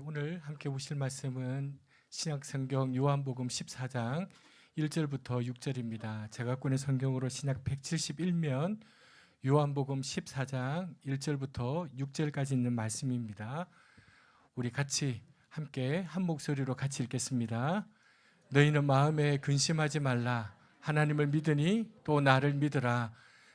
오늘 함께 보실 말씀은 신약성경 요한복음 14장 1절부터 6절입니다. 제가 꺼낸 성경으로 신약 171면 요한복음 14장 1절부터 6절까지 있는 말씀입니다. 우리 같이 함께 한 목소리로 같이 읽겠습니다. 너희는 마음에 근심하지 말라. 하나님을 믿으니 또 나를 믿으라.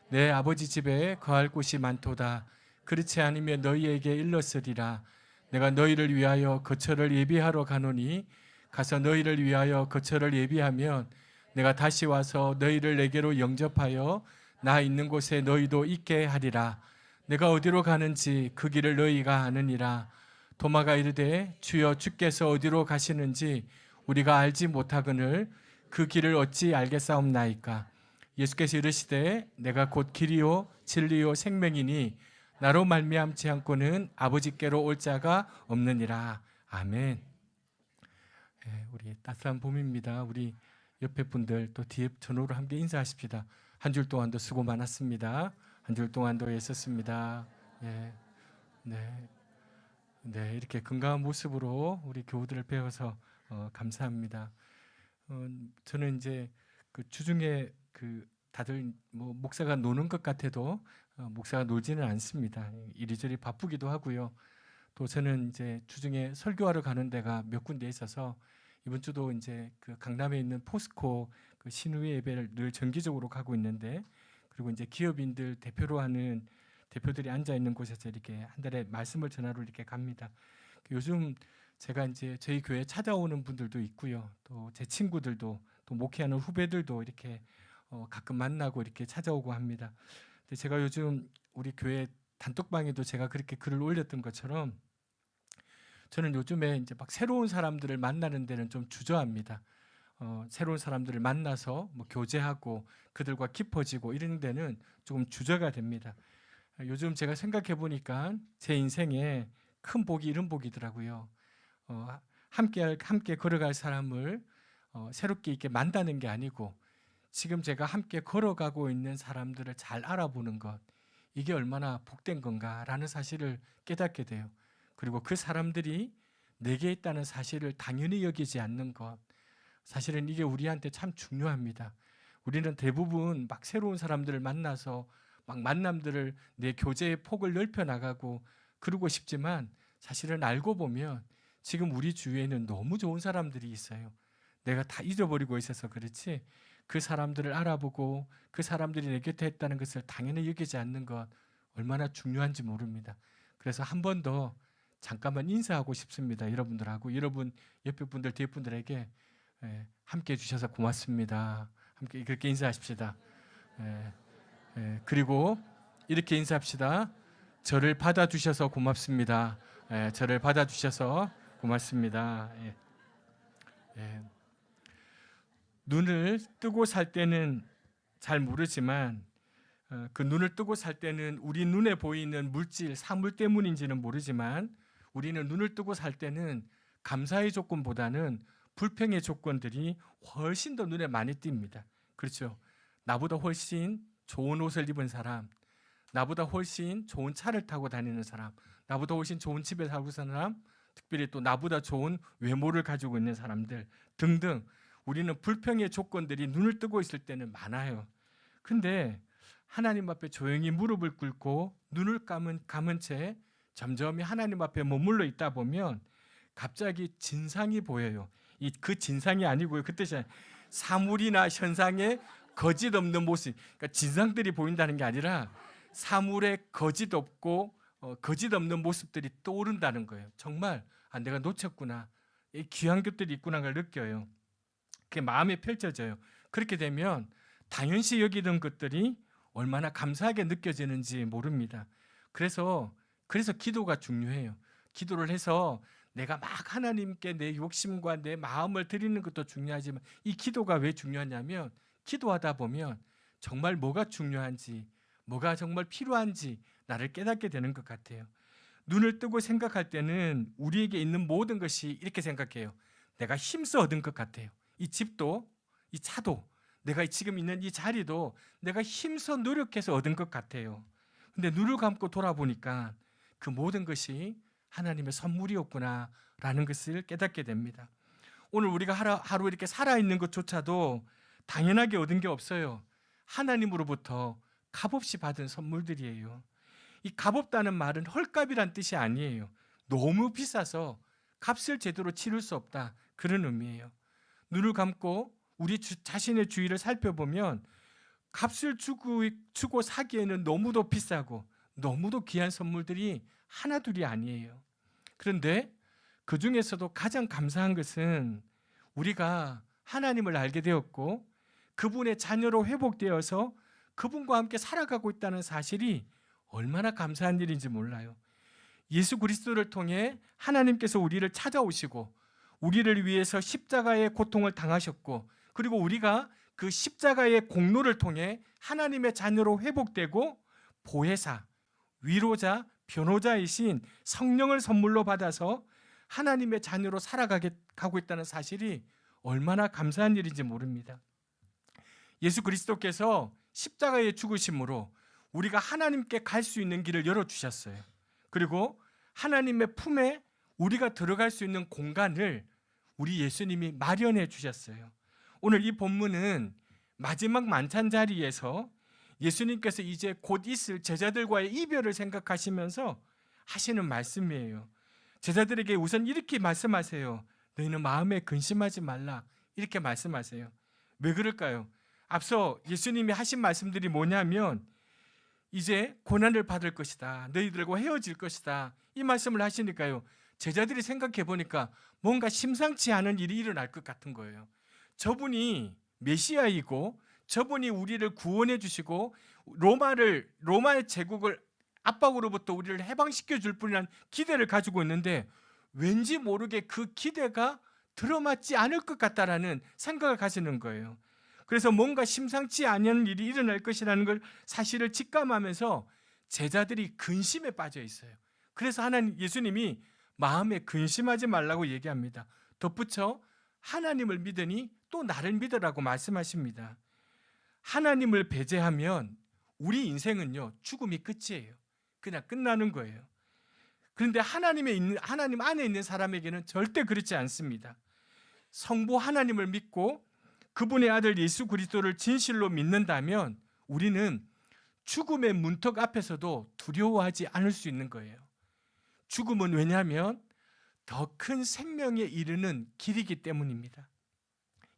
내 아버지 집에 거할 곳이 많도다. 그렇지 않으면 너희에게 일렀으리라. 내가 너희를 위하여 거처를 예비하러 가노니 가서 너희를 위하여 거처를 예비하면 내가 다시 와서 너희를 내게로 영접하여 나 있는 곳에 너희도 있게 하리라. 내가 어디로 가는지 그 길을 너희가 아느니라. 도마가 이르되 주여 주께서 어디로 가시는지 우리가 알지 못하거늘 그 길을 어찌 알겠사옵나이까. 예수께서 이르시되 내가 곧 길이요 진리요 생명이니 나로 말미암지 않고는 아버지께로 올 자가 없느니라. 아멘. 우리 따스한 봄입니다. 우리 옆에 분들 또 뒤에 전후로 함께 인사하십시다. 한 주 동안도 수고 많았습니다. 한 주 동안도 애썼습니다. 네, 이렇게 건강한 모습으로 우리 교우들을 배워서 감사합니다. 저는 이제 그 주중에 다들 목사가 노는 것 같아도 목사가 놀지는 않습니다. 이리저리 바쁘기도 하고요. 또 저는 이제 주중에 설교하러 가는 데가 몇 군데 있어서 이번 주도 이제 그 강남에 있는 포스코 그 신우회 예배를 늘 정기적으로 가고 있는데, 그리고 이제 기업인들 대표로 하는 대표들이 앉아 있는 곳에서 이렇게 한 달에 말씀을 전하러 이렇게 갑니다. 요즘 제가 이제 저희 교회 찾아오는 분들도 있고요. 또 제 친구들도 또 목회하는 후배들도 이렇게 가끔 만나고 이렇게 찾아오고 합니다. 근데 제가 요즘 우리 교회 단톡방에도 제가 그렇게 글을 올렸던 것처럼 저는 요즘에 이제 막 새로운 사람들을 만나는 데는 좀 주저합니다. 새로운 사람들을 만나서 교제하고 그들과 깊어지고 이런 데는 조금 주저가 됩니다. 요즘 제가 생각해 보니까 제 인생에 큰 복이 이런 복이더라고요. 함께 걸어갈 사람을 새롭게 이렇게 만나는 게 아니고 지금 제가 함께 걸어가고 있는 사람들을 잘 알아보는 것, 이게 얼마나 복된 건가라는 사실을 깨닫게 돼요. 그리고 그 사람들이 내게 있다는 사실을 당연히 여기지 않는 것, 사실은 이게 우리한테 참 중요합니다. 우리는 대부분 막 새로운 사람들을 만나서 막 만남들을 내 교제의 폭을 넓혀 나가고 그러고 싶지만 사실은 알고 보면 지금 우리 주위에는 너무 좋은 사람들이 있어요. 내가 다 잊어버리고 있어서 그렇지 그 사람들을 알아보고 그 사람들이 내 곁에 있다는 것을 당연히 여기지 않는 것 얼마나 중요한지 모릅니다. 그래서 한 번 더 잠깐만 인사하고 싶습니다. 여러분들하고 여러분 옆에 분들 뒤에 분들에게 함께 해주셔서 고맙습니다. 함께 그렇게 인사하십시다. 그리고 이렇게 인사합시다. 저를 받아주셔서 고맙습니다. 저를 받아주셔서 고맙습니다. 눈을 뜨고 살 때는 잘 모르지만 그 눈을 뜨고 살 때는 우리 눈에 보이는 물질, 사물 때문인지는 모르지만 우리는 눈을 뜨고 살 때는 감사의 조건보다는 불평의 조건들이 훨씬 더 눈에 많이 띕니다. 그렇죠? 나보다 훨씬 좋은 옷을 입은 사람, 나보다 훨씬 좋은 차를 타고 다니는 사람, 나보다 훨씬 좋은 집에 살고 사는 사람, 특별히 또 나보다 좋은 외모를 가지고 있는 사람들 등등 우리는 불평의 조건들이 눈을 뜨고 있을 때는 많아요. 근데 하나님 앞에 조용히 무릎을 꿇고 눈을 감은 채 점점 하나님 앞에 머물러 있다 보면 갑자기 진상이 보여요. 그 진상이 아니고요. 그 뜻이 사물이나 현상에 거짓 없는 모습. 그러니까 진상들이 보인다는 게 아니라 사물에 거짓 없고 거짓 없는 모습들이 떠오른다는 거예요. 정말 내가 놓쳤구나. 귀한 것들이 있구나 걸 느껴요. 그게 마음에 펼쳐져요. 그렇게 되면 당연시 여기던 것들이 얼마나 감사하게 느껴지는지 모릅니다. 그래서 기도가 중요해요. 기도를 해서 내가 막 하나님께 내 욕심과 내 마음을 드리는 것도 중요하지만 이 기도가 왜 중요하냐면 기도하다 보면 정말 뭐가 중요한지, 뭐가 정말 필요한지 나를 깨닫게 되는 것 같아요. 눈을 뜨고 생각할 때는 우리에게 있는 모든 것이 이렇게 생각해요. 내가 힘써 얻은 것 같아요. 이 집도, 이 차도, 내가 지금 있는 이 자리도 내가 힘써 노력해서 얻은 것 같아요. 근데 눈을 감고 돌아보니까 그 모든 것이 하나님의 선물이었구나라는 것을 깨닫게 됩니다. 오늘 우리가 하루 이렇게 살아있는 것조차도 당연하게 얻은 게 없어요. 하나님으로부터 값없이 받은 선물들이에요. 이 값없다는 말은 헐값이란 뜻이 아니에요. 너무 비싸서 값을 제대로 치를 수 없다, 그런 의미예요. 눈을 감고 우리 자신의 주위를 살펴보면 값을 주고 사기에는 너무도 비싸고 너무도 귀한 선물들이 하나둘이 아니에요. 그런데 그 중에서도 가장 감사한 것은 우리가 하나님을 알게 되었고 그분의 자녀로 회복되어서 그분과 함께 살아가고 있다는 사실이 얼마나 감사한 일인지 몰라요. 예수 그리스도를 통해 하나님께서 우리를 찾아오시고 우리를 위해서 십자가의 고통을 당하셨고, 그리고 우리가 그 십자가의 공로를 통해 하나님의 자녀로 회복되고 보혜사, 위로자, 변호자이신 성령을 선물로 받아서 하나님의 자녀로 살아가고 있다는 사실이 얼마나 감사한 일인지 모릅니다. 예수 그리스도께서 십자가의 죽으심으로 우리가 하나님께 갈 수 있는 길을 열어주셨어요. 그리고 하나님의 품에 우리가 들어갈 수 있는 공간을 우리 예수님이 마련해 주셨어요. 오늘 이 본문은 마지막 만찬 자리에서 예수님께서 이제 곧 있을 제자들과의 이별을 생각하시면서 하시는 말씀이에요. 제자들에게 우선 이렇게 말씀하세요. 너희는 마음에 근심하지 말라, 이렇게 말씀하세요. 왜 그럴까요? 앞서 예수님이 하신 말씀들이 뭐냐면 이제 고난을 받을 것이다, 너희들과 헤어질 것이다, 이 말씀을 하시니까요, 제자들이 생각해 보니까 뭔가 심상치 않은 일이 일어날 것 같은 거예요. 저분이 메시아이고 저분이 우리를 구원해 주시고 로마의 제국을 압박으로부터 우리를 해방시켜 줄 뿐이란 기대를 가지고 있는데 왠지 모르게 그 기대가 들어맞지 않을 것 같다라는 생각을 가지는 거예요. 그래서 뭔가 심상치 않은 일이 일어날 것이라는 걸 사실을 직감하면서 제자들이 근심에 빠져 있어요. 그래서 예수님이 마음에 근심하지 말라고 얘기합니다. 덧붙여 하나님을 믿으니 또 나를 믿으라고 말씀하십니다. 하나님을 배제하면 우리 인생은요, 죽음이 끝이에요. 그냥 끝나는 거예요. 그런데 하나님 안에 있는 사람에게는 절대 그렇지 않습니다. 성부 하나님을 믿고 그분의 아들 예수 그리스도를 진실로 믿는다면 우리는 죽음의 문턱 앞에서도 두려워하지 않을 수 있는 거예요. 죽음은 왜냐하면 더 큰 생명에 이르는 길이기 때문입니다.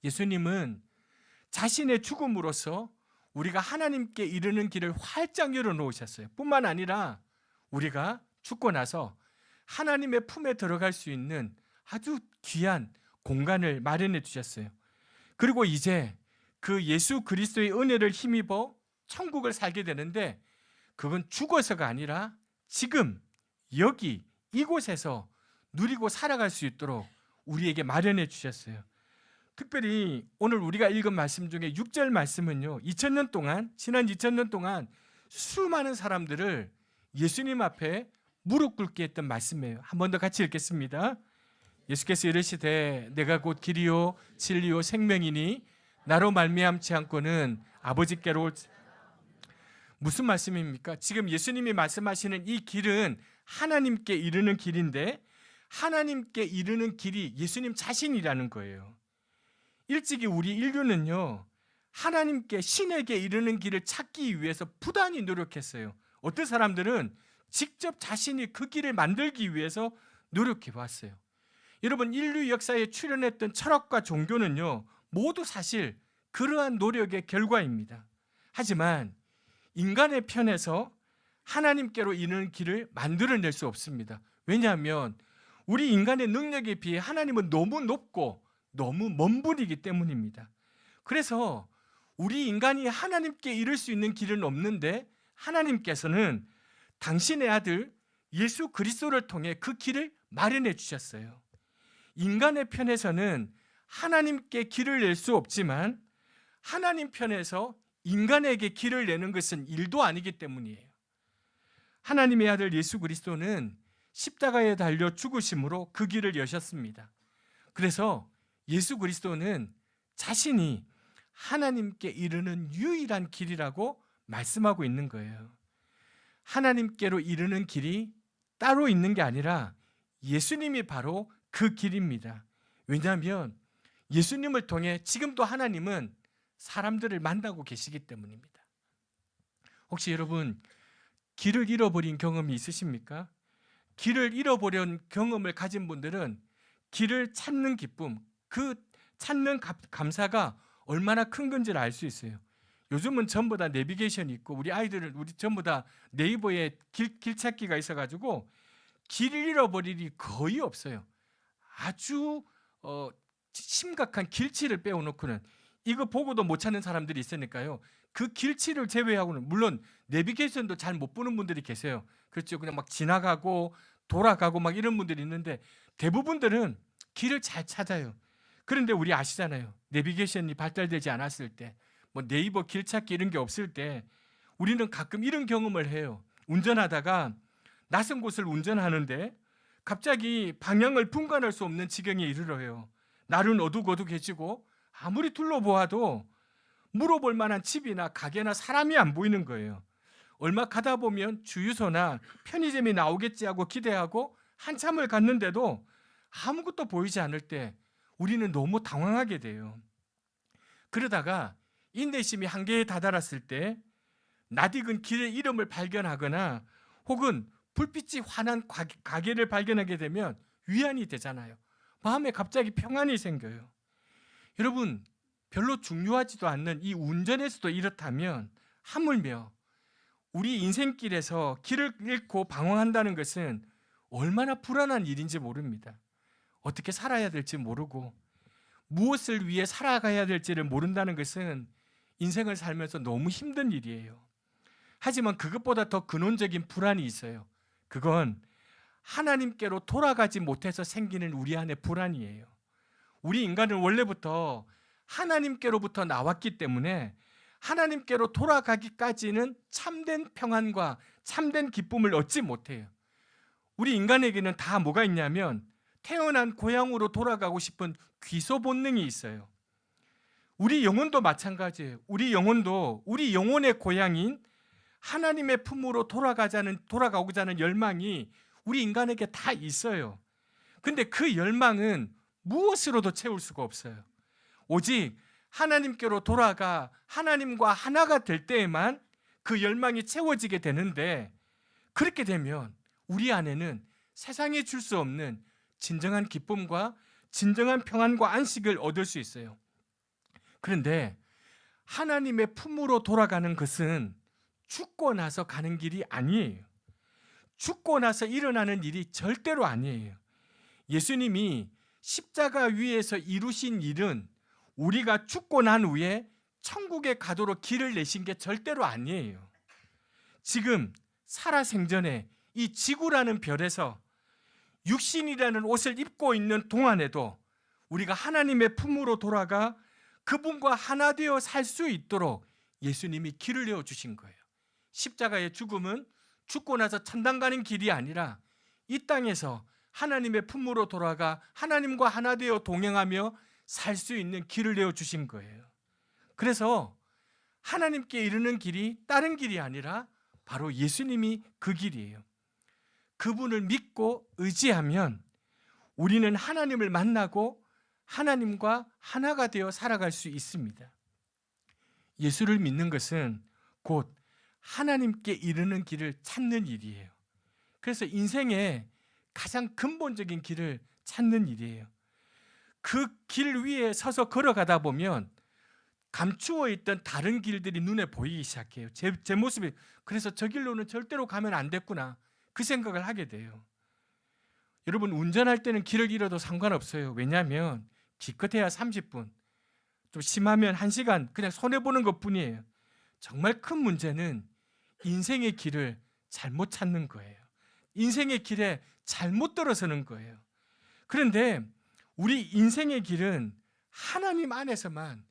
예수님은 자신의 죽음으로써 우리가 하나님께 이르는 길을 활짝 열어놓으셨어요. 뿐만 아니라 우리가 죽고 나서 하나님의 품에 들어갈 수 있는 아주 귀한 공간을 마련해 주셨어요. 그리고 이제 그 예수 그리스도의 은혜를 힘입어 천국을 살게 되는데 그건 죽어서가 아니라 지금 여기 이곳에서 누리고 살아갈 수 있도록 우리에게 마련해 주셨어요. 특별히 오늘 우리가 읽은 말씀 중에 6절 말씀은요, 지난 2000년 동안 수많은 사람들을 예수님 앞에 무릎 꿇게 했던 말씀이에요. 한 번 더 같이 읽겠습니다. 예수께서 이르시되 내가 곧 길이요 진리요 생명이니 나로 말미암지 않고는 아버지께로. 무슨 말씀입니까? 지금 예수님이 말씀하시는 이 길은 하나님께 이르는 길인데 하나님께 이르는 길이 예수님 자신이라는 거예요. 일찍이 우리 인류는요, 하나님께 신에게 이르는 길을 찾기 위해서 부단히 노력했어요. 어떤 사람들은 직접 자신이 그 길을 만들기 위해서 노력해 왔어요. 여러분, 인류 역사에 출현했던 철학과 종교는요, 모두 사실 그러한 노력의 결과입니다. 하지만 인간의 편에서 하나님께로 이르는 길을 만들어낼 수 없습니다. 왜냐하면 우리 인간의 능력에 비해 하나님은 너무 높고 너무 먼 분이기 때문입니다. 그래서 우리 인간이 하나님께 이룰 수 있는 길은 없는데 하나님께서는 당신의 아들 예수 그리스도를 통해 그 길을 마련해 주셨어요. 인간의 편에서는 하나님께 길을 낼 수 없지만 하나님 편에서 인간에게 길을 내는 것은 일도 아니기 때문이에요. 하나님의 아들 예수 그리스도는 십자가에 달려 죽으심으로 그 길을 여셨습니다. 그래서 예수 그리스도는 자신이 하나님께 이르는 유일한 길이라고 말씀하고 있는 거예요. 하나님께로 이르는 길이 따로 있는 게 아니라 예수님이 바로 그 길입니다. 왜냐하면 예수님을 통해 지금도 하나님은 사람들을 만나고 계시기 때문입니다. 혹시 여러분 길을 잃어버린 경험이 있으십니까? 길을 잃어버린 경험을 가진 분들은 길을 찾는 기쁨, 그 찾는 감사가 얼마나 큰 건지를 알 수 있어요. 요즘은 전부 다 내비게이션이 있고 우리 아이들은 우리 전부 다 네이버에 길 찾기가 있어가지고 길을 잃어버릴 일이 거의 없어요. 아주 심각한 길치를 빼놓고는 이거 보고도 못 찾는 사람들이 있으니까요. 그 길치를 제외하고는 물론 내비게이션도 잘 못 보는 분들이 계세요. 그렇죠. 그냥 막 지나가고 돌아가고 막 이런 분들이 있는데 대부분들은 길을 잘 찾아요. 그런데 우리 아시잖아요. 내비게이션이 발달되지 않았을 때, 뭐 네이버 길 찾기 이런 게 없을 때 우리는 가끔 이런 경험을 해요. 운전하다가 낯선 곳을 운전하는데 갑자기 방향을 분간할 수 없는 지경에 이르러요. 날은 어둑어둑해지고 아무리 둘러보아도 물어볼 만한 집이나 가게나 사람이 안 보이는 거예요. 얼마 가다 보면 주유소나 편의점이 나오겠지 하고 기대하고 한참을 갔는데도 아무것도 보이지 않을 때 우리는 너무 당황하게 돼요. 그러다가 인내심이 한계에 다다랐을 때 낯익은 길의 이름을 발견하거나 혹은 불빛이 환한 가게를 발견하게 되면 위안이 되잖아요. 마음에 갑자기 평안이 생겨요. 여러분 별로 중요하지도 않는 이 운전에서도 이렇다면 하물며 우리 인생길에서 길을 잃고 방황한다는 것은 얼마나 불안한 일인지 모릅니다. 어떻게 살아야 될지 모르고 무엇을 위해 살아가야 될지를 모른다는 것은 인생을 살면서 너무 힘든 일이에요. 하지만 그것보다 더 근원적인 불안이 있어요. 그건 하나님께로 돌아가지 못해서 생기는 우리 안의 불안이에요. 우리 인간은 원래부터 하나님께로부터 나왔기 때문에 하나님께로 돌아가기까지는 참된 평안과 참된 기쁨을 얻지 못해요. 우리 인간에게는 다 뭐가 있냐면 태어난 고향으로 돌아가고 싶은 귀소 본능이 있어요. 우리 영혼도 마찬가지예요. 우리 영혼도 우리 영혼의 고향인 하나님의 품으로 돌아가고자 하는 열망이 우리 인간에게 다 있어요. 근데 그 열망은 무엇으로도 채울 수가 없어요. 오직 하나님께로 돌아가 하나님과 하나가 될 때에만 그 열망이 채워지게 되는데, 그렇게 되면 우리 안에는 세상에 줄 수 없는 진정한 기쁨과 진정한 평안과 안식을 얻을 수 있어요. 그런데 하나님의 품으로 돌아가는 것은 죽고 나서 가는 길이 아니에요. 죽고 나서 일어나는 일이 절대로 아니에요. 예수님이 십자가 위에서 이루신 일은 우리가 죽고 난 후에 천국에 가도록 길을 내신 게 절대로 아니에요. 지금 살아생전에 이 지구라는 별에서 육신이라는 옷을 입고 있는 동안에도 우리가 하나님의 품으로 돌아가 그분과 하나 되어 살 수 있도록 예수님이 길을 내어주신 거예요. 십자가의 죽음은 죽고 나서 천당 가는 길이 아니라 이 땅에서 하나님의 품으로 돌아가 하나님과 하나 되어 동행하며 살 수 있는 길을 내어주신 거예요. 그래서 하나님께 이르는 길이 다른 길이 아니라 바로 예수님이 그 길이에요. 그분을 믿고 의지하면 우리는 하나님을 만나고 하나님과 하나가 되어 살아갈 수 있습니다. 예수를 믿는 것은 곧 하나님께 이르는 길을 찾는 일이에요. 그래서 인생의 가장 근본적인 길을 찾는 일이에요. 그 길 위에 서서 걸어가다 보면 감추어 있던 다른 길들이 눈에 보이기 시작해요. 제 모습이, 그래서 저 길로는 절대로 가면 안 됐구나, 그 생각을 하게 돼요. 여러분 운전할 때는 길을 잃어도 상관없어요. 왜냐하면 기껏해야 30분, 좀 심하면 1시간 그냥 손해보는 것뿐이에요. 정말 큰 문제는 인생의 길을 잘못 찾는 거예요. 인생의 길에 잘못 들어서는 거예요. 그런데 우리 인생의 길은 하나님 안에서만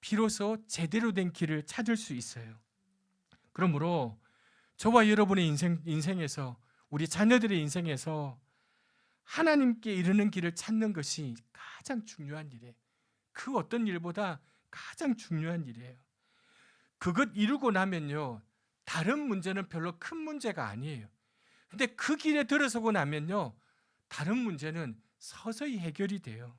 비로소 제대로 된 길을 찾을 수 있어요. 그러므로 저와 여러분의 인생에서, 우리 자녀들의 인생에서 하나님께 이르는 길을 찾는 것이 가장 중요한 일이에요. 그 어떤 일보다 가장 중요한 일이에요. 그것 이루고 나면요, 다른 문제는 별로 큰 문제가 아니에요. 근데 그 길에 들어서고 나면요, 다른 문제는 서서히 해결이 돼요.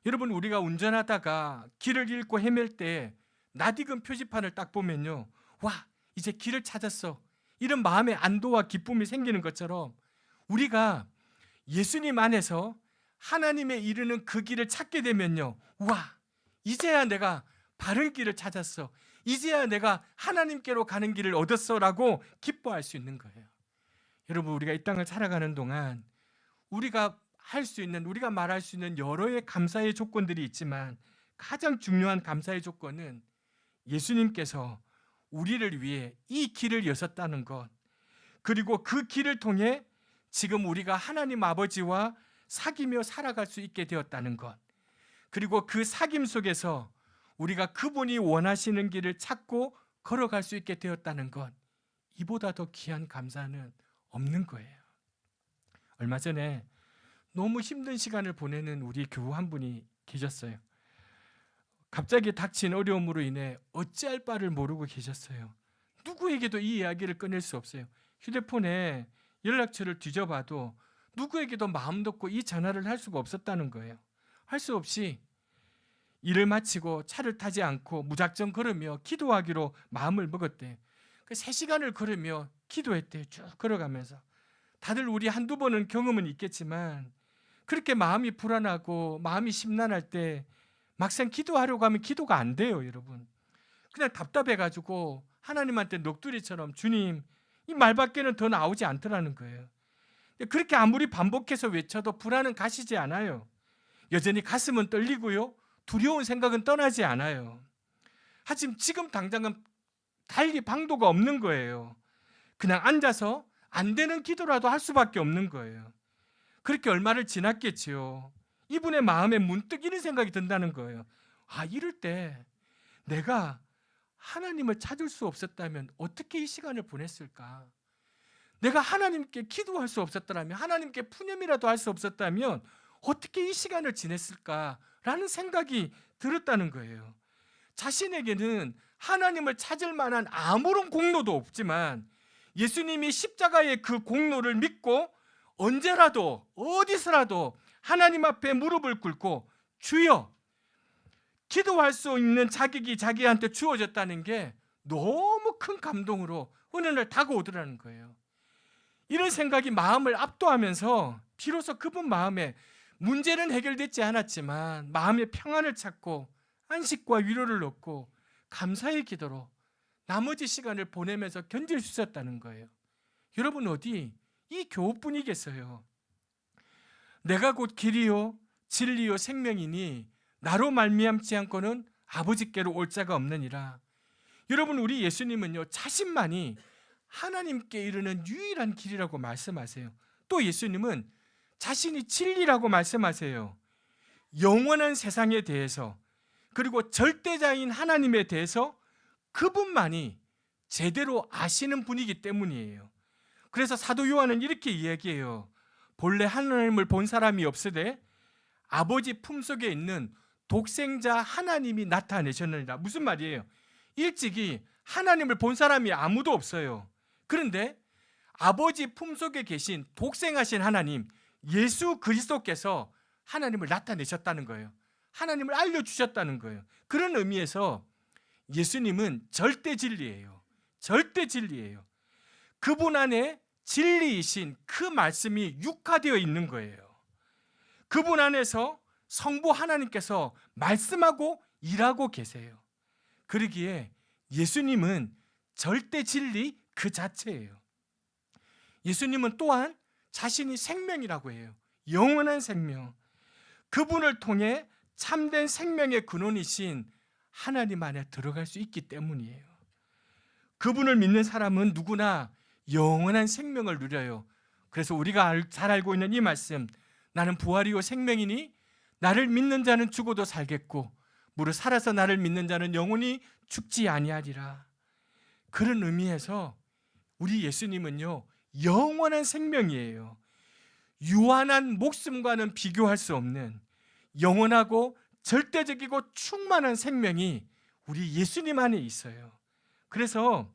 여러분, 우리가 운전하다가 길을 잃고 헤맬 때 낯익은 표지판을 딱 보면요, 와, 이제 길을 찾았어, 이런 마음의 안도와 기쁨이 생기는 것처럼 우리가 예수님 안에서 하나님에 이르는 그 길을 찾게 되면요, 와, 이제야 내가 바른 길을 찾았어, 이제야 내가 하나님께로 가는 길을 얻었어 라고 기뻐할 수 있는 거예요. 여러분, 우리가 이 땅을 살아가는 동안 우리가 할 수 있는, 우리가 말할 수 있는 여러의 감사의 조건들이 있지만 가장 중요한 감사의 조건은 예수님께서 우리를 위해 이 길을 여셨다는 것, 그리고 그 길을 통해 지금 우리가 하나님 아버지와 사귀며 살아갈 수 있게 되었다는 것, 그리고 그 사귐 속에서 우리가 그분이 원하시는 길을 찾고 걸어갈 수 있게 되었다는 것, 이보다 더 귀한 감사는 없는 거예요. 얼마 전에 너무 힘든 시간을 보내는 우리 교우 한 분이 계셨어요. 갑자기 닥친 어려움으로 인해 어찌할 바를 모르고 계셨어요. 누구에게도 이 이야기를 꺼낼 수 없어요. 휴대폰에 연락처를 뒤져봐도 누구에게도 마음 놓고 이 전화를 할 수가 없었다는 거예요. 할 수 없이 일을 마치고 차를 타지 않고 무작정 걸으며 기도하기로 마음을 먹었대. 그 3시간을 걸으며 기도했대요. 쭉 걸어가면서. 다들 우리 한두 번은 경험은 있겠지만 그렇게 마음이 불안하고 마음이 심란할 때 막상 기도하려고 하면 기도가 안 돼요, 여러분. 그냥 답답해가지고 하나님한테 녹두리처럼 주님, 이 말밖에는 더 나오지 않더라는 거예요. 그렇게 아무리 반복해서 외쳐도 불안은 가시지 않아요. 여전히 가슴은 떨리고요, 두려운 생각은 떠나지 않아요. 하지만 지금 당장은 달리 방도가 없는 거예요. 그냥 앉아서 안 되는 기도라도 할 수밖에 없는 거예요. 그렇게 얼마를 지났겠지요. 이분의 마음에 문득 이런 생각이 든다는 거예요. 아, 이럴 때 내가 하나님을 찾을 수 없었다면 어떻게 이 시간을 보냈을까? 내가 하나님께 기도할 수 없었더라면, 하나님께 푸념이라도 할 수 없었다면 어떻게 이 시간을 지냈을까라는 생각이 들었다는 거예요. 자신에게는 하나님을 찾을 만한 아무런 공로도 없지만 예수님이 십자가의 그 공로를 믿고 언제라도 어디서라도 하나님 앞에 무릎을 꿇고 주여, 기도할 수 있는 자격이 자기한테 주어졌다는 게 너무 큰 감동으로 어느 날 다가오더라는 거예요. 이런 생각이 마음을 압도하면서 비로소 그분 마음에 문제는 해결되지 않았지만 마음의 평안을 찾고 안식과 위로를 얻고 감사의 기도로 나머지 시간을 보내면서 견딜 수 있었다는 거예요. 여러분, 어디 이 교우뿐이겠어요? 내가 곧 길이요 진리요 생명이니 나로 말미암지 않고는 아버지께로 올 자가 없느니라. 여러분, 우리 예수님은요, 자신만이 하나님께 이르는 유일한 길이라고 말씀하세요. 또 예수님은 자신이 진리라고 말씀하세요. 영원한 세상에 대해서, 그리고 절대자인 하나님에 대해서 그분만이 제대로 아시는 분이기 때문이에요. 그래서 사도 요한은 이렇게 이야기해요. 본래 하나님을 본 사람이 없으되 아버지 품속에 있는 독생자 하나님이 나타내셨느니라. 무슨 말이에요? 일찍이 하나님을 본 사람이 아무도 없어요. 그런데 아버지 품속에 계신 독생하신 하나님 예수 그리스도께서 하나님을 나타내셨다는 거예요. 하나님을 알려주셨다는 거예요. 그런 의미에서 예수님은 절대 진리예요. 절대 진리예요. 그분 안에 진리이신 그 말씀이 육화되어 있는 거예요. 그분 안에서 성부 하나님께서 말씀하고 일하고 계세요. 그러기에 예수님은 절대 진리 그 자체예요. 예수님은 또한 자신이 생명이라고 해요. 영원한 생명. 그분을 통해 참된 생명의 근원이신 하나님 안에 들어갈 수 있기 때문이에요. 그분을 믿는 사람은 누구나 영원한 생명을 누려요. 그래서 우리가 잘 알고 있는 이 말씀, 나는 부활이요 생명이니 나를 믿는 자는 죽어도 살겠고 무릇 살아서 나를 믿는 자는 영원히 죽지 아니하리라. 그런 의미에서 우리 예수님은요, 영원한 생명이에요. 유한한 목숨과는 비교할 수 없는 영원하고 절대적이고 충만한 생명이 우리 예수님 안에 있어요. 그래서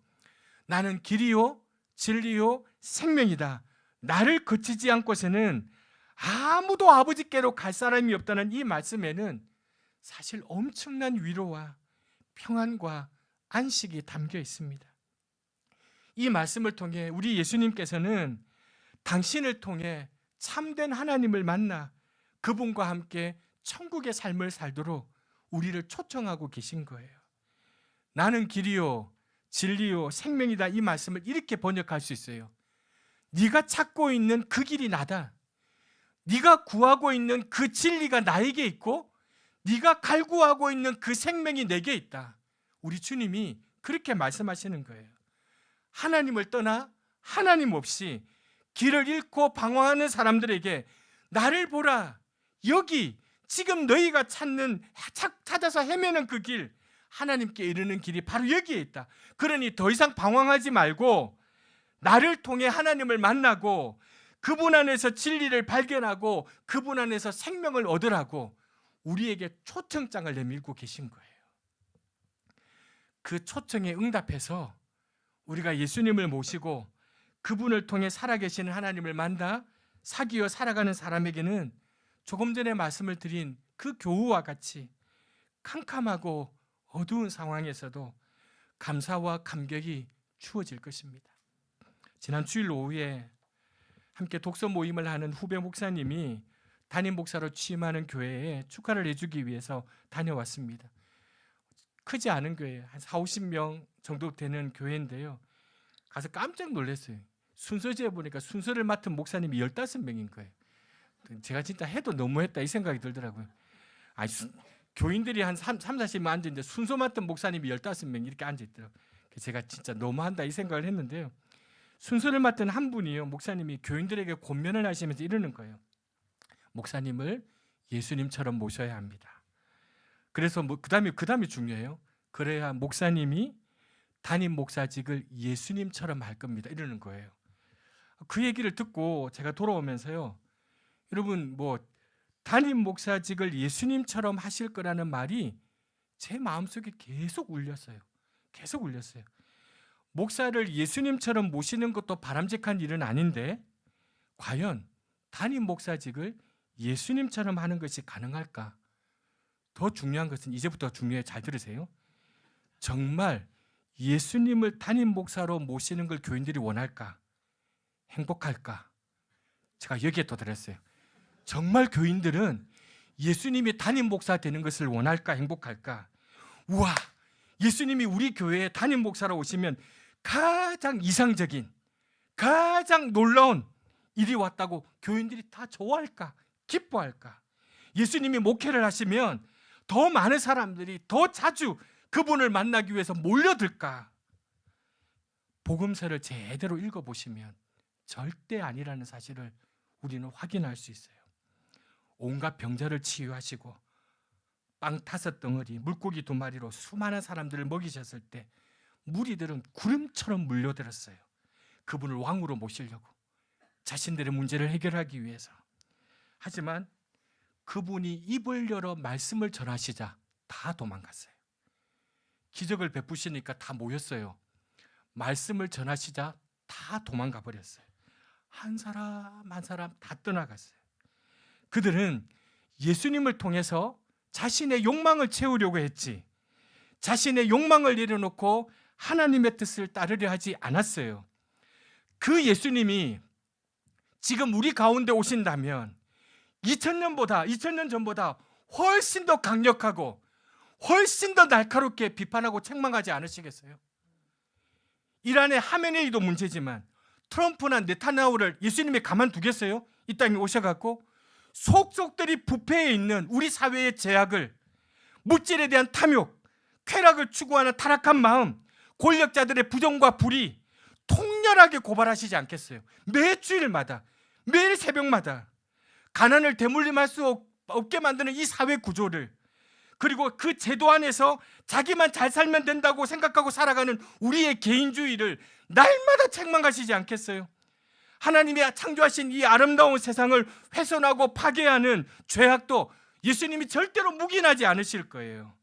나는 길이요 진리요 생명이다. 나를 거치지 않고서는 아무도 아버지께로 갈 사람이 없다는 이 말씀에는 사실 엄청난 위로와 평안과 안식이 담겨 있습니다. 이 말씀을 통해 우리 예수님께서는 당신을 통해 참된 하나님을 만나 그분과 함께 천국의 삶을 살도록 우리를 초청하고 계신 거예요. 나는 길이요 진리요 생명이다, 이 말씀을 이렇게 번역할 수 있어요. 네가 찾고 있는 그 길이 나다. 네가 구하고 있는 그 진리가 나에게 있고 네가 갈구하고 있는 그 생명이 내게 있다. 우리 주님이 그렇게 말씀하시는 거예요. 하나님을 떠나 하나님 없이 길을 잃고 방황하는 사람들에게 나를 보라, 여기 지금 너희가 찾아서 헤매는 그 길, 하나님께 이르는 길이 바로 여기에 있다. 그러니 더 이상 방황하지 말고 나를 통해 하나님을 만나고 그분 안에서 진리를 발견하고 그분 안에서 생명을 얻으라고 우리에게 초청장을 내밀고 계신 거예요. 그 초청에 응답해서 우리가 예수님을 모시고 그분을 통해 살아계시는 하나님을 만나 사귀어 살아가는 사람에게는 조금 전에 말씀을 드린 그 교우와 같이 캄캄하고 어두운 상황에서도 감사와 감격이 주어질 것입니다. 지난 주일 오후에 함께 독서 모임을 하는 후배 목사님이 담임 목사로 취임하는 교회에 축하를 해주기 위해서 다녀왔습니다. 크지 않은 교회, 한 40-50명 정도 되는 교회인데요. 가서 깜짝 놀랐어요. 순서지에 보니까 순서를 맡은 목사님이 15명인 거예요. 제가 진짜 해도 너무했다 이 생각이 들더라고요. 아니, 교인들이 한 30-40명 앉아있는데 순서 맡은 목사님이 15명 이렇게 앉아있더라고요. 제가 진짜 너무한다 이 생각을 했는데요. 순서를 맡은 한 분이요, 목사님이 교인들에게 권면을 하시면서 이러는 거예요. 목사님을 예수님처럼 모셔야 합니다. 그래서 그 다음이 중요해요. 그래야 목사님이 담임 목사직을 예수님처럼 할 겁니다. 이러는 거예요. 그 얘기를 듣고 제가 돌아오면서요, 여러분 담임 목사직을 예수님처럼 하실 거라는 말이 제 마음속에 계속 울렸어요. 계속 울렸어요. 목사를 예수님처럼 모시는 것도 바람직한 일은 아닌데 과연 담임 목사직을 예수님처럼 하는 것이 가능할까? 더 중요한 것은 이제부터 중요해요. 잘 들으세요. 정말 예수님을 담임 목사로 모시는 걸 교인들이 원할까? 행복할까? 제가 여기에 또 들었어요. 정말 교인들은 예수님이 담임 목사 되는 것을 원할까? 행복할까? 우와, 예수님이 우리 교회에 담임 목사로 오시면 가장 이상적인, 가장 놀라운 일이 왔다고 교인들이 다 좋아할까? 기뻐할까? 예수님이 목회를 하시면 더 많은 사람들이 더 자주 그분을 만나기 위해서 몰려들까? 복음서를 제대로 읽어보시면 절대 아니라는 사실을 우리는 확인할 수 있어요. 온갖 병자를 치유하시고 빵 5덩어리, 물고기 2마리로 수많은 사람들을 먹이셨을 때 무리들은 구름처럼 물려들었어요. 그분을 왕으로 모시려고, 자신들의 문제를 해결하기 위해서. 하지만 그분이 입을 열어 말씀을 전하시자 다 도망갔어요. 기적을 베푸시니까 다 모였어요. 말씀을 전하시자 다 도망가 버렸어요. 한 사람 한 사람 다 떠나갔어요. 그들은 예수님을 통해서 자신의 욕망을 채우려고 했지, 자신의 욕망을 내려놓고 하나님의 뜻을 따르려 하지 않았어요. 그 예수님이 지금 우리 가운데 오신다면 2000년 전보다 훨씬 더 강력하고 훨씬 더 날카롭게 비판하고 책망하지 않으시겠어요? 이란의 하메네이도 문제지만 트럼프나 네타냐후를 예수님이 가만두겠어요? 이 땅에 오셔갖고 속속들이 부패해 있는 우리 사회의 제약을, 물질에 대한 탐욕, 쾌락을 추구하는 타락한 마음, 권력자들의 부정과 불의 통렬하게 고발하시지 않겠어요? 매 주일마다, 매일 새벽마다 가난을 대물림할 수 없게 만드는 이 사회 구조를, 그리고 그 제도 안에서 자기만 잘 살면 된다고 생각하고 살아가는 우리의 개인주의를 날마다 책망하시지 않겠어요? 하나님이 창조하신 이 아름다운 세상을 훼손하고 파괴하는 죄악도 예수님이 절대로 묵인하지 않으실 거예요.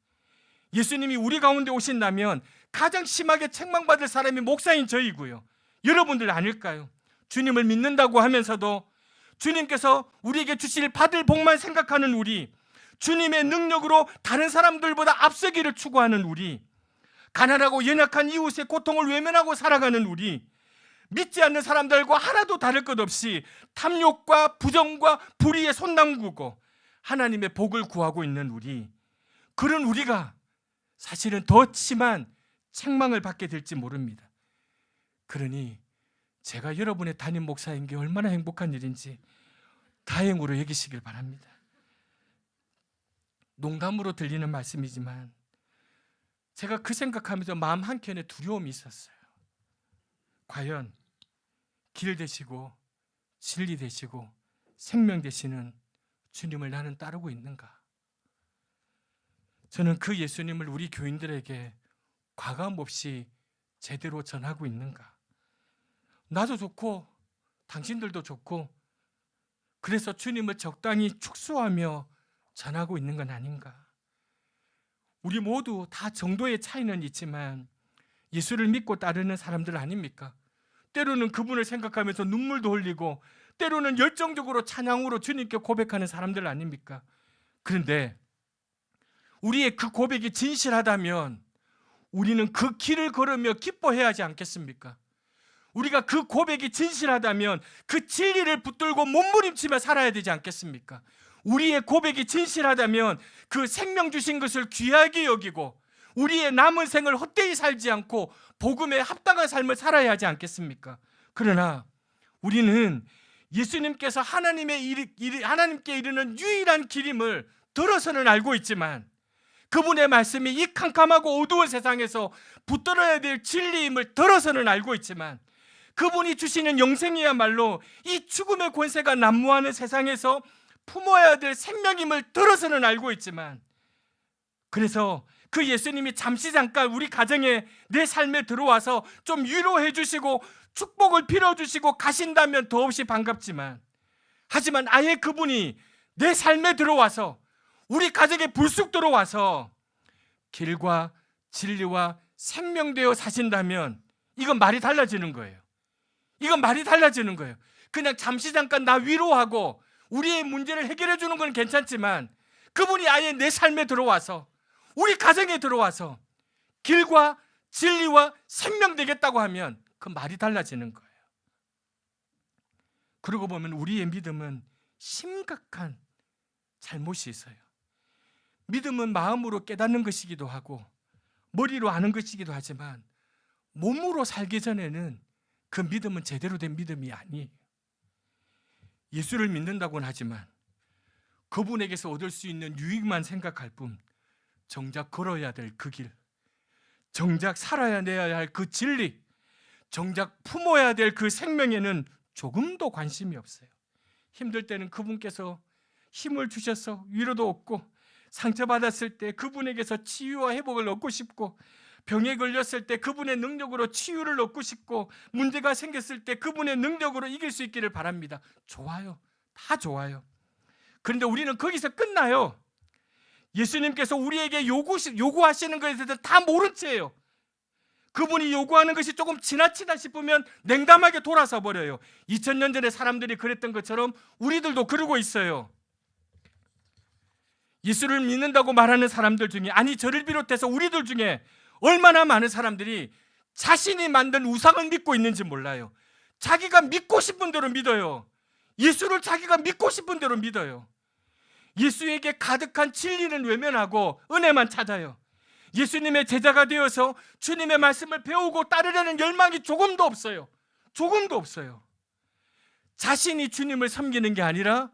예수님이 우리 가운데 오신다면 가장 심하게 책망받을 사람이 목사인 저희고요. 여러분들 아닐까요? 주님을 믿는다고 하면서도 주님께서 우리에게 주실 받을 복만 생각하는 우리, 주님의 능력으로 다른 사람들보다 앞서기를 추구하는 우리, 가난하고 연약한 이웃의 고통을 외면하고 살아가는 우리, 믿지 않는 사람들과 하나도 다를 것 없이 탐욕과 부정과 불의에 손담그고 하나님의 복을 구하고 있는 우리, 그런 우리가 사실은 더 심한 책망을 받게 될지 모릅니다. 그러니 제가 여러분의 담임 목사인 게 얼마나 행복한 일인지 다행으로 여기시길 바랍니다. 농담으로 들리는 말씀이지만 제가 그 생각하면서 마음 한켠에 두려움이 있었어요. 과연 길 되시고 진리 되시고 생명 되시는 주님을 나는 따르고 있는가? 저는 그 예수님을 우리 교인들에게 과감 없이 제대로 전하고 있는가? 나도 좋고 당신들도 좋고 그래서 주님을 적당히 축소하며 전하고 있는 건 아닌가? 우리 모두 다 정도의 차이는 있지만 예수를 믿고 따르는 사람들 아닙니까? 때로는 그분을 생각하면서 눈물도 흘리고 때로는 열정적으로 찬양으로 주님께 고백하는 사람들 아닙니까? 그런데 우리의 그 고백이 진실하다면 우리는 그 길을 걸으며 기뻐해야 하지 않겠습니까? 우리가 그 고백이 진실하다면 그 진리를 붙들고 몸부림치며 살아야 되지 않겠습니까? 우리의 고백이 진실하다면 그 생명 주신 것을 귀하게 여기고 우리의 남은 생을 헛되이 살지 않고 복음에 합당한 삶을 살아야 하지 않겠습니까? 그러나 우리는 예수님께서 하나님께 이르는 유일한 길임을 들어서는 알고 있지만 그분의 말씀이 이 캄캄하고 어두운 세상에서 붙들어야 될 진리임을 들어서는 알고 있지만 그분이 주시는 영생이야말로 이 죽음의 권세가 난무하는 세상에서 품어야 될 생명임을 들어서는 알고 있지만 그래서 그 예수님이 잠시 잠깐 우리 가정에 내 삶에 들어와서 좀 위로해 주시고 축복을 빌어주시고 가신다면 더없이 반갑지만 하지만 아예 그분이 내 삶에 들어와서 우리 가정에 불쑥 들어와서 길과 진리와 생명되어 사신다면 이건 말이 달라지는 거예요. 이건 말이 달라지는 거예요. 그냥 잠시 잠깐 나 위로하고 우리의 문제를 해결해 주는 건 괜찮지만 그분이 아예 내 삶에 들어와서 우리 가정에 들어와서 길과 진리와 생명 되겠다고 하면 그 말이 달라지는 거예요. 그러고 보면 우리의 믿음은 심각한 잘못이 있어요. 믿음은 마음으로 깨닫는 것이기도 하고 머리로 아는 것이기도 하지만 몸으로 살기 전에는 그 믿음은 제대로 된 믿음이 아니에요. 예수를 믿는다고는 하지만 그분에게서 얻을 수 있는 유익만 생각할 뿐 정작 걸어야 될 그 길, 정작 살아야 내야 할 그 진리, 정작 품어야 될 그 생명에는 조금도 관심이 없어요. 힘들 때는 그분께서 힘을 주셔서 위로도 얻고 상처받았을 때 그분에게서 치유와 회복을 얻고 싶고 병에 걸렸을 때 그분의 능력으로 치유를 얻고 싶고 문제가 생겼을 때 그분의 능력으로 이길 수 있기를 바랍니다. 좋아요. 다 좋아요. 그런데 우리는 거기서 끝나요. 예수님께서 우리에게 요구하시는 것에 대해서 다 모른 채예요. 그분이 요구하는 것이 조금 지나치다 싶으면 냉담하게 돌아서 버려요. 2000년 전에 사람들이 그랬던 것처럼 우리들도 그러고 있어요. 예수를 믿는다고 말하는 사람들 중에 아니 저를 비롯해서 우리들 중에 얼마나 많은 사람들이 자신이 만든 우상을 믿고 있는지 몰라요. 자기가 믿고 싶은 대로 믿어요. 예수를 자기가 믿고 싶은 대로 믿어요. 예수에게 가득한 진리는 외면하고 은혜만 찾아요. 예수님의 제자가 되어서 주님의 말씀을 배우고 따르려는 열망이 조금도 없어요. 조금도 없어요. 자신이 주님을 섬기는 게 아니라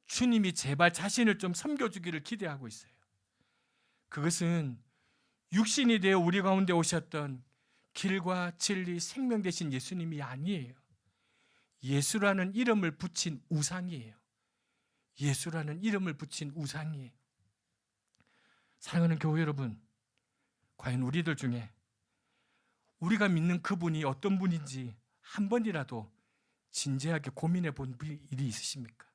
주님이 제발 자신을 좀 섬겨주기를 기대하고 있어요. 그것은 육신이 되어 우리 가운데 오셨던 길과 진리, 생명 되신 예수님이 아니에요. 예수라는 이름을 붙인 우상이에요. 예수라는 이름을 붙인 우상이에요. 사랑하는 교회 여러분, 과연 우리들 중에 우리가 믿는 그분이 어떤 분인지 한 번이라도 진지하게 고민해 본 일이 있으십니까?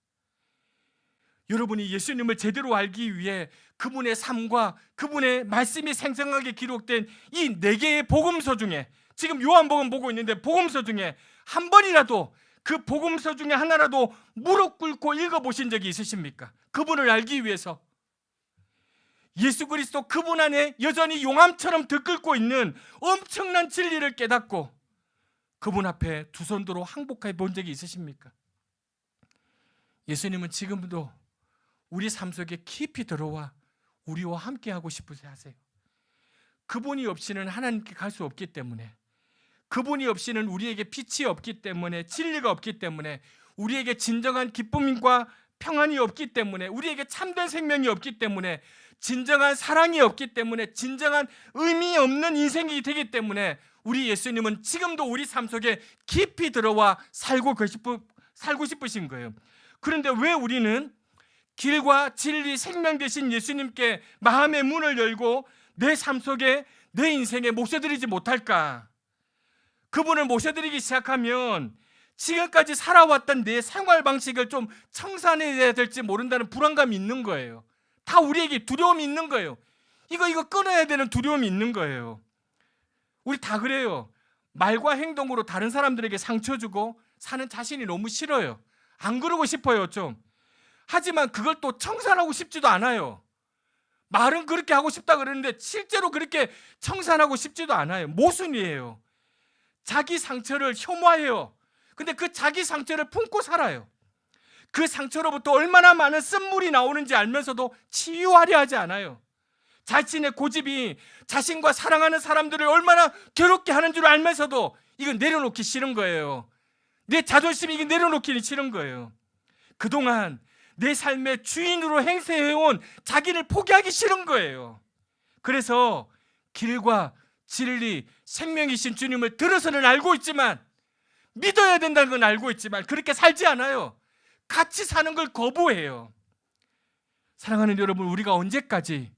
여러분이 예수님을 제대로 알기 위해 그분의 삶과 그분의 말씀이 생생하게 기록된 이 4개의 복음서 중에 지금 요한복음 보고 있는데 복음서 중에 한 번이라도 그 복음서 중에 하나라도 무릎 꿇고 읽어보신 적이 있으십니까? 그분을 알기 위해서. 예수 그리스도 그분 안에 여전히 용암처럼 들끓고 있는 엄청난 진리를 깨닫고 그분 앞에 두 손 들어 항복해 본 적이 있으십니까? 예수님은 지금도 우리 삶 속에 깊이 들어와 우리와 함께 하고 싶으세요. 그분이 없이는 하나님께 갈 수 없기 때문에, 그분이 없이는 우리에게 빛이 없기 때문에, 진리가 없기 때문에, 우리에게 진정한 기쁨과 평안이 없기 때문에, 우리에게 참된 생명이 없기 때문에, 진정한 사랑이 없기 때문에, 진정한 의미 없는 인생이 되기 때문에 우리 예수님은 지금도 우리 삶 속에 깊이 들어와 살고 싶으신 거예요. 그런데 왜 우리는 길과 진리 생명 되신 예수님께 마음의 문을 열고 내 삶 속에 내 인생에 모셔드리지 못할까? 그분을 모셔드리기 시작하면 지금까지 살아왔던 내 생활 방식을 좀 청산해야 될지 모른다는 불안감이 있는 거예요. 다 우리에게 두려움이 있는 거예요. 이거 끊어야 되는 두려움이 있는 거예요. 우리 다 그래요. 말과 행동으로 다른 사람들에게 상처 주고 사는 자신이 너무 싫어요. 안 그러고 싶어요, 좀. 하지만 그걸 또 청산하고 싶지도 않아요. 말은 그렇게 하고 싶다 그러는데 실제로 그렇게 청산하고 싶지도 않아요. 모순이에요. 자기 상처를 혐오해요. 근데 그 자기 상처를 품고 살아요. 그 상처로부터 얼마나 많은 쓴물이 나오는지 알면서도 치유하려 하지 않아요. 자신의 고집이 자신과 사랑하는 사람들을 얼마나 괴롭게 하는 줄 알면서도 이건 내려놓기 싫은 거예요. 내 자존심이 이게 내려놓기 싫은 거예요. 그동안 내 삶의 주인으로 행세해온 자기를 포기하기 싫은 거예요. 그래서 길과 진리, 생명이신 주님을 들어서는 알고 있지만, 믿어야 된다는 건 알고 있지만 그렇게 살지 않아요. 같이 사는 걸 거부해요. 사랑하는 여러분, 우리가 언제까지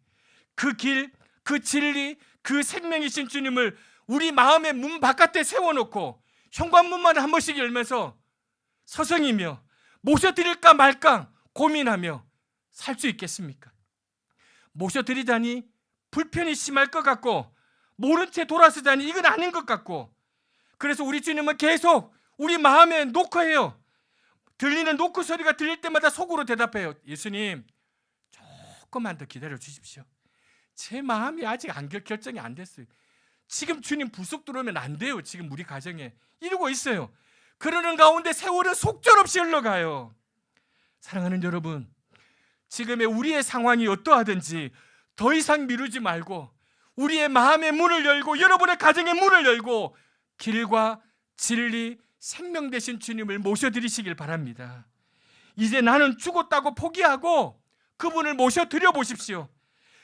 그 길, 그 진리, 그 생명이신 주님을 우리 마음의 문 바깥에 세워놓고 현관문만 한 번씩 열면서 서성이며 모셔드릴까 말까 고민하며 살 수 있겠습니까? 모셔드리자니 불편이 심할 것 같고 모른 채 돌아서자니 이건 아닌 것 같고, 그래서 우리 주님은 계속 우리 마음에 노크해요. 들리는 노크 소리가 들릴 때마다 속으로 대답해요. 예수님, 조금만 더 기다려 주십시오. 제 마음이 아직 결정이 안 됐어요. 지금 주님 불쑥 들어오면 안 돼요. 지금 우리 가정에 이러고 있어요. 그러는 가운데 세월은 속절없이 흘러가요. 사랑하는 여러분, 지금의 우리의 상황이 어떠하든지 더 이상 미루지 말고 우리의 마음의 문을 열고 여러분의 가정의 문을 열고 길과 진리, 생명 되신 주님을 모셔드리시길 바랍니다. 이제 나는 죽었다고 포기하고 그분을 모셔드려 보십시오.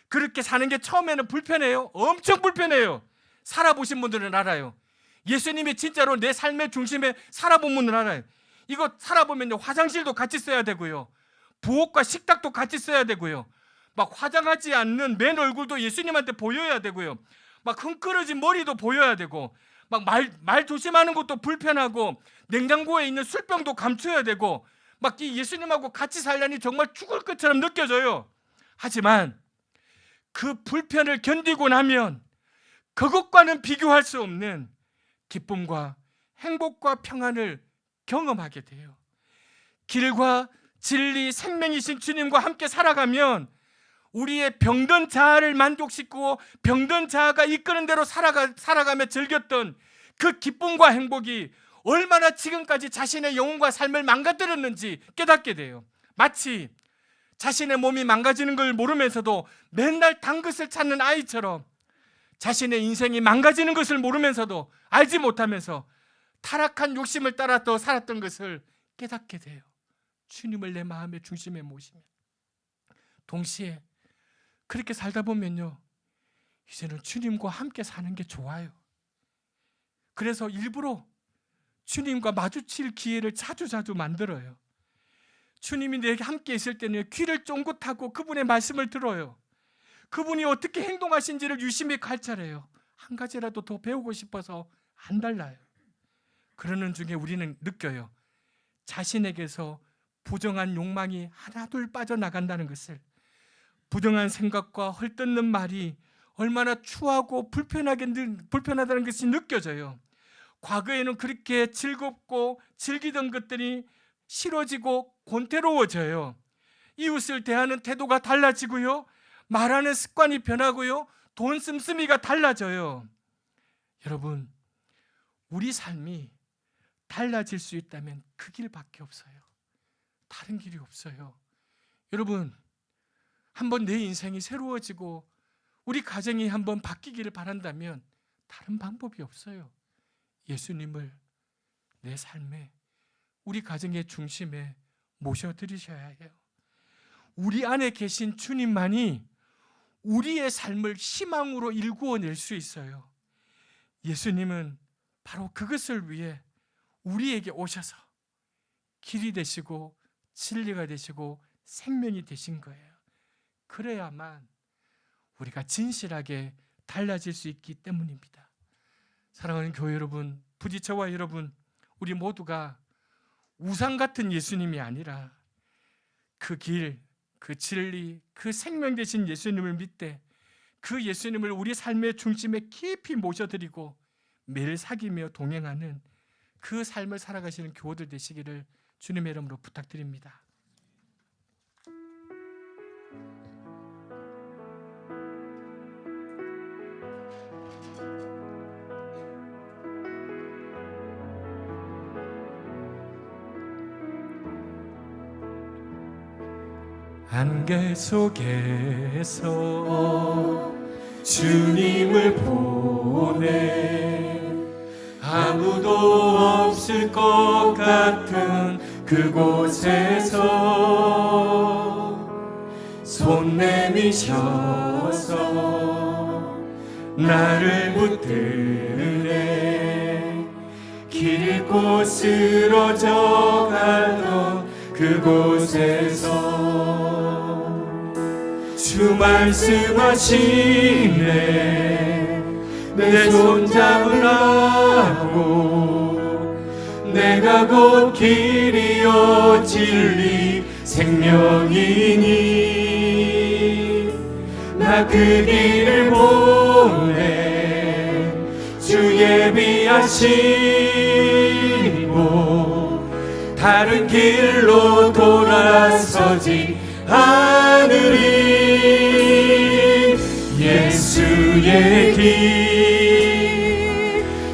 그렇게 사는 게 처음에는 불편해요. 엄청 불편해요. 살아보신 분들은 알아요. 예수님이 진짜로 내 삶의 중심에 살아본 분은 알아요. 이거 살아보면 화장실도 같이 써야 되고요, 부엌과 식탁도 같이 써야 되고요, 막 화장하지 않는 맨 얼굴도 예수님한테 보여야 되고요, 막 흥끄러진 머리도 보여야 되고, 막 말 조심하는 것도 불편하고, 냉장고에 있는 술병도 감춰야 되고, 막 이 예수님하고 같이 살려니 정말 죽을 것처럼 느껴져요. 하지만 그 불편을 견디고 나면 그것과는 비교할 수 없는 기쁨과 행복과 평안을 경험하게 돼요. 길과 진리, 생명이신 주님과 함께 살아가면 우리의 병든 자아를 만족시키고 병든 자아가 이끄는 대로 살아가며 즐겼던 그 기쁨과 행복이 얼마나 지금까지 자신의 영혼과 삶을 망가뜨렸는지 깨닫게 돼요. 마치 자신의 몸이 망가지는 걸 모르면서도 맨날 단 것을 찾는 아이처럼 자신의 인생이 망가지는 것을 모르면서도 알지 못하면서 타락한 욕심을 따라 또 살았던 것을 깨닫게 돼요. 주님을 내 마음의 중심에 모시면. 동시에 그렇게 살다 보면요, 이제는 주님과 함께 사는 게 좋아요. 그래서 일부러 주님과 마주칠 기회를 자주 만들어요. 주님이 내게 함께 있을 때는 귀를 쫑긋하고 그분의 말씀을 들어요. 그분이 어떻게 행동하신지를 유심히 관찰해요. 한 가지라도 더 배우고 싶어서 안 달라요. 그러는 중에 우리는 느껴요. 자신에게서 부정한 욕망이 하나둘 빠져나간다는 것을. 부정한 생각과 헐뜯는 말이 얼마나 추하고 불편하다는 것이 느껴져요. 과거에는 그렇게 즐겁고 즐기던 것들이 싫어지고 곤태로워져요. 이웃을 대하는 태도가 달라지고요, 말하는 습관이 변하고요, 돈 씀씀이가 달라져요. 여러분, 우리 삶이 달라질 수 있다면 그 길밖에 없어요. 다른 길이 없어요. 여러분, 한번 내 인생이 새로워지고 우리 가정이 한번 바뀌기를 바란다면 다른 방법이 없어요. 예수님을 내 삶에, 우리 가정의 중심에 모셔드리셔야 해요. 우리 안에 계신 주님만이 우리의 삶을 희망으로 일구어낼 수 있어요. 예수님은 바로 그것을 위해 우리에게 오셔서 길이 되시고 진리가 되시고 생명이 되신 거예요. 그래야만 우리가 진실하게 달라질 수 있기 때문입니다. 사랑하는 교회 여러분, 부디 저와 여러분, 우리 모두가 우상 같은 예수님이 아니라 그 길, 그 진리, 그 생명 되신 예수님을 믿되 그 예수님을 우리 삶의 중심에 깊이 모셔드리고 매일 사귀며 동행하는 그 삶을 살아가시는 교우들 되시기를 주님의 이름으로 부탁드립니다. 안개 속에서 주님을 보내 아무도 없을 것 같은 그곳에서 손 내미셔서 나를 붙드네 길 잃고 쓰러져 가던 그곳에서 주 말씀하시네 내 손 잡으라고 내가 곧 길이요 진리 생명이니 나 그 길을 보내 주 예비하시고 다른 길로 돌아서지 않으리 예수의 길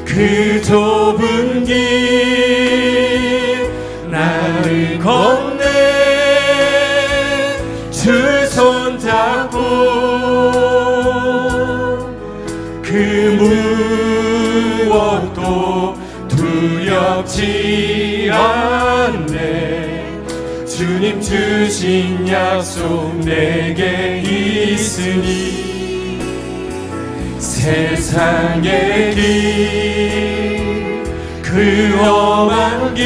그 좁은 길 나를 건네 주 손잡고 그 무엇도 두렵지 않네 주님 주신 약속 내게 있으니 세상의 길 그 험한 길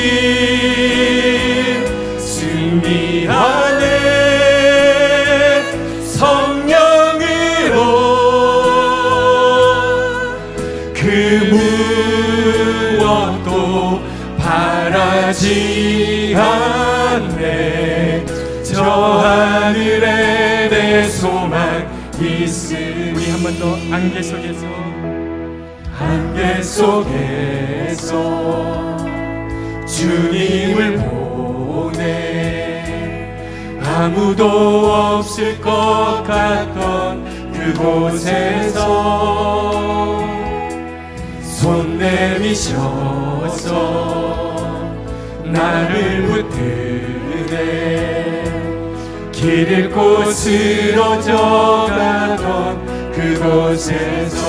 승리하네 성령으로 그 무엇도 바라지 않네 저 하늘에 내 소망 있으니 우리 한 번 더 안개 속에서 주님을 보내 아무도 없을 것 같던 그곳에서 손 내미셔서 나를 붙드네 길 잃고 쓰러져 가던 그곳에서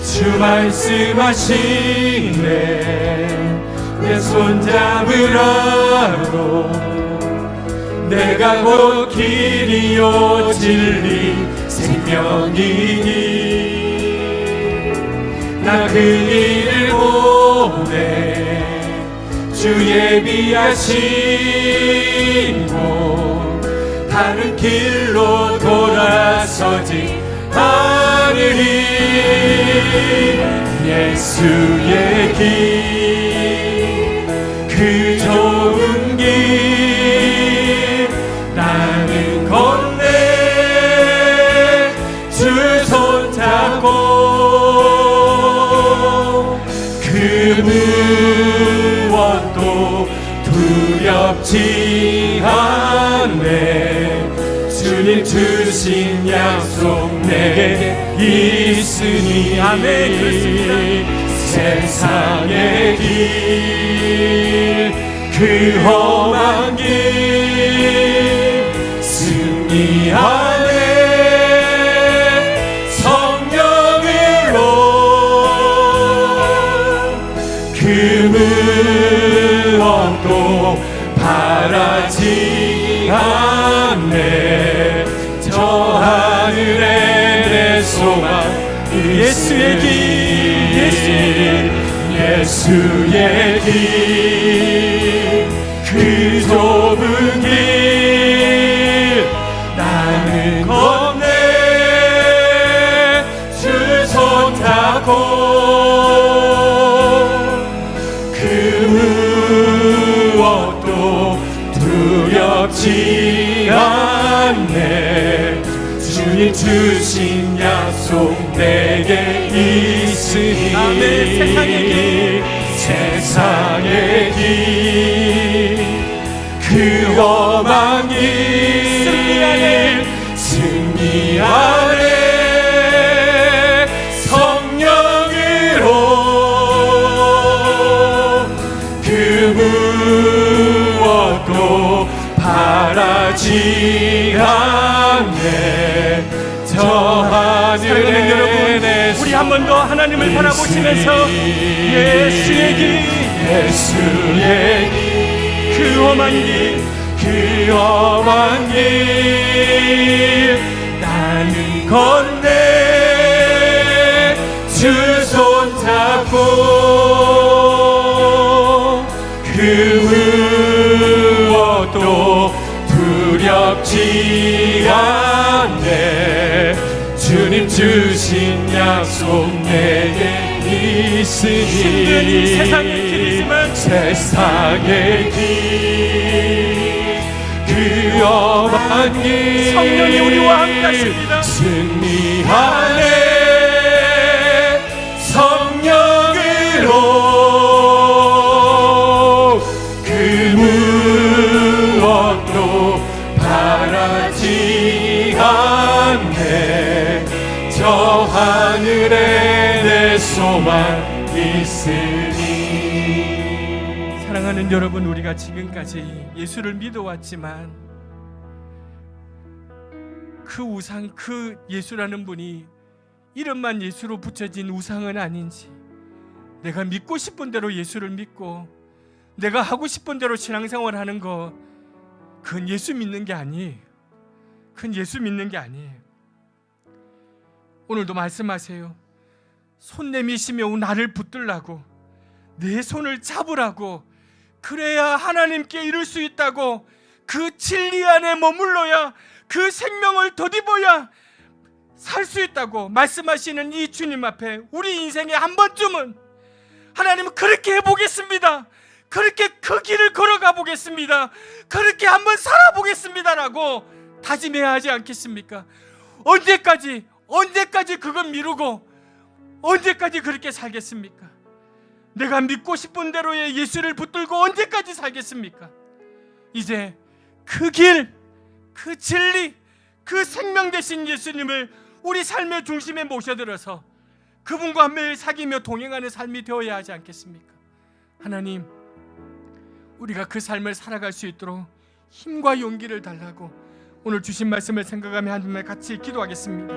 주 말씀하시네 내 손 잡으라고 내가 곧 길이요 진리 생명이니 나 그 길을 보내 주 예비하시고 다른 길로 돌아서지 않으리 예수의 길 그 좁은 길 나는 건네 주 손잡고 무엇도 두렵지 않네. 주님 주신 약속 내게 있으니. 아멘. 그렇습니다. 세상의 길, 그 험한 길 승리하네. 성령으로 그 무엇도 바라지 않네. 저 하늘에 내 소망 예수의 길, 예수의 길, 그 좁은 길 나는 건네 주 손 잡고 그 무엇도 두렵지 않네. 주님 주신 약속 내게 있으니. 아멘. 세상의 길, 그 험한 길 승리하네. 성령으로 그 무엇도 바라지 않네. 저 하늘에 여러분, 우리 한 번 더 하나님을 바라보시면서 예수의 길, 예수의 길, 그 험한 길, 그 험한 길 나는 건네 주 손 잡고 그 무엇도 두렵지 않네. 주님 주신 약속 내게 있으니. 힘든 세상의 길이지만 세상의 길, 그 험한 길 성령이 우리와 함께하십니다. 승리하네. 성령으로 그 무엇도 바라지 않네. 저 하늘에 내 소망 있으니. 사랑하는 여러분, 우리가 지금까지 예수를 믿어왔지만 그 우상, 그 예수라는 분이 이름만 예수로 붙여진 우상은 아닌지, 내가 믿고 싶은 대로 예수를 믿고 내가 하고 싶은 대로 신앙생활 하는 거, 그건 예수 믿는 게 아니에요. 그건 예수 믿는 게 아니에요. 오늘도 말씀하세요. 손 내미시며 나를 붙들라고, 내 손을 잡으라고, 그래야 하나님께 이룰 수 있다고, 그 진리 안에 머물러야, 그 생명을 덧입어야 살 수 있다고 말씀하시는 이 주님 앞에 우리 인생에 한 번쯤은 하나님은 그렇게 해보겠습니다, 그렇게 그 길을 걸어가 보겠습니다, 그렇게 한번 살아보겠습니다라고 다짐해야 하지 않겠습니까? 언제까지 그걸 미루고 언제까지 그렇게 살겠습니까? 내가 믿고 싶은 대로의 예수를 붙들고 언제까지 살겠습니까? 이제 그 길, 그 진리, 그 생명 되신 예수님을 우리 삶의 중심에 모셔들어서 그분과 매일 사귀며 동행하는 삶이 되어야 하지 않겠습니까? 하나님, 우리가 그 삶을 살아갈 수 있도록 힘과 용기를 달라고 오늘 주신 말씀을 생각하며 하나님과 같이 기도하겠습니다.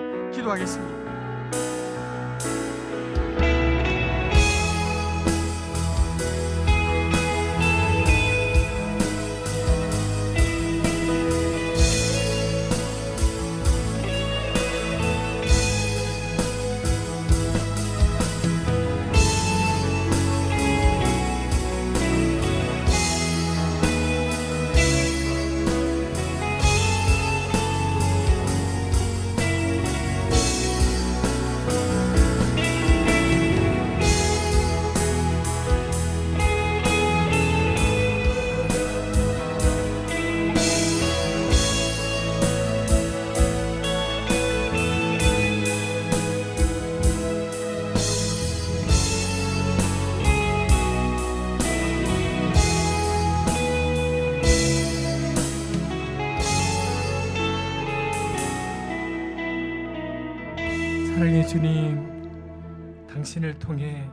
사랑의 주님, 당신을 통해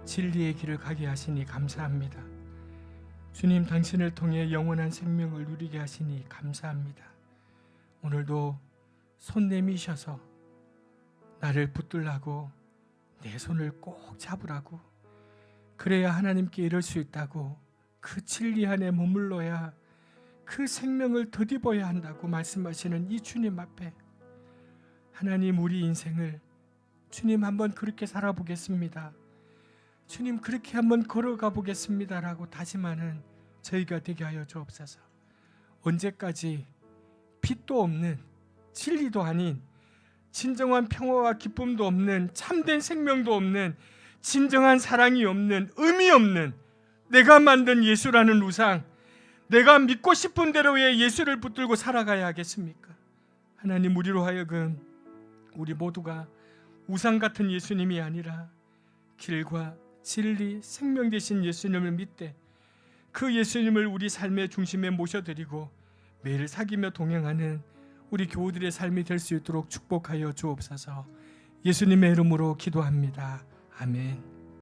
진리의 길을 가게 하시니 감사합니다. 주님, 당신을 통해 영원한 생명을 누리게 하시니 감사합니다. 오늘도 손 내미셔서 나를 붙들라고, 내 손을 꼭 잡으라고, 그래야 하나님께 이를 수 있다고, 그 진리 안에 머물러야 그 생명을 덧입어야 한다고 말씀하시는 이 주님 앞에 하나님, 우리 인생을 주님 한번 그렇게 살아보겠습니다, 주님 그렇게 한번 걸어가 보겠습니다라고 다짐하는 저희가 되게 하여 주옵소서. 언제까지 빛도 없는, 진리도 아닌, 진정한 평화와 기쁨도 없는, 참된 생명도 없는, 진정한 사랑이 없는, 의미 없는 내가 만든 예수라는 우상, 내가 믿고 싶은 대로의 예수를 붙들고 살아가야 하겠습니까? 하나님, 우리로 하여금 우리 모두가 우상 같은 예수님이 아니라 길과 진리, 생명 되신 예수님을 믿되 그 예수님을 우리 삶의 중심에 모셔드리고 매일 사귀며 동행하는 우리 교우들의 삶이 될 수 있도록 축복하여 주옵소서. 예수님의 이름으로 기도합니다. 아멘.